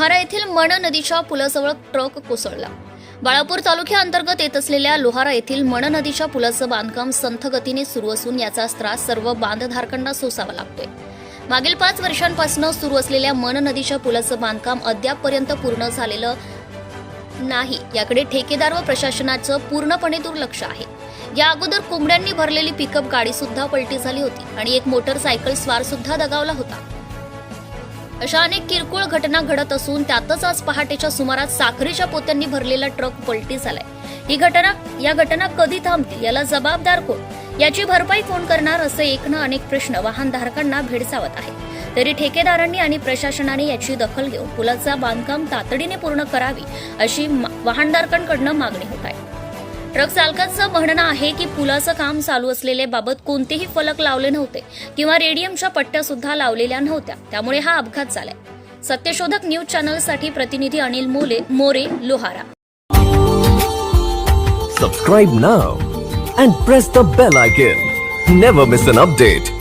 लोहारा येथील मण नदीच्या पुलाजवळ ट्रक कोसळला। बाळापूर तालुक्याअंतर्गत येत असलेल्या लोहारा येथील मण नदीच्या पुलाचं बांधकाम संथ गतीने सुरू असून याचा त्रास सर्व बांधधारकांना सोसावा लागतोय। मागील 5 वर्षांपासून सुरू असलेल्या मण नदीच्या पुलाचं बांधकाम अद्यापपर्यंत पूर्ण झालेलं नाही, याकडे ठेकेदार व प्रशासनाचं पूर्णपणे दुर्लक्ष आहे। या अगोदर कोंबड्यांनी भरलेली पिकअप गाडी सुद्धा पलटी झाली होती आणि एक मोटरसायकल स्वार सुद्धा दगावला होता। अशा अनेक किरकोळ घटना घडत असून त्यातच आज पहाटेच्या सुमारास साखरेच्या पोत्यांनी भरलेला ट्रक पलटी झालाय। या घटना कधी थांबतील, याला जबाबदार कोण, याची भरपाई कोण करणार, असे एक ना अनेक प्रश्न वाहनधारकांना भेडसावत आहेत। तरी ठेकेदारांनी आणि प्रशासनाने याची दखल घेऊन पुलाचा बांधकाम तातडीने पूर्ण करावी अशी वाहनधारकांकडून मागणी होत आहे। ट्रक चालकाचं म्हणणं आहे की पुलाचं काम चालू असलेल्या बाबत कोणतेही फलक लावले नव्हते किंवा रेडियमच्या पट्ट्या सुद्धा लावलेल्या नव्हत्या, त्यामुळे हा अपघात झालाय। सत्यशोधक न्यूज चॅनलसाठी प्रतिनिधी Anil More, Lohara. Subscribe now and press the bell icon. Never miss an update.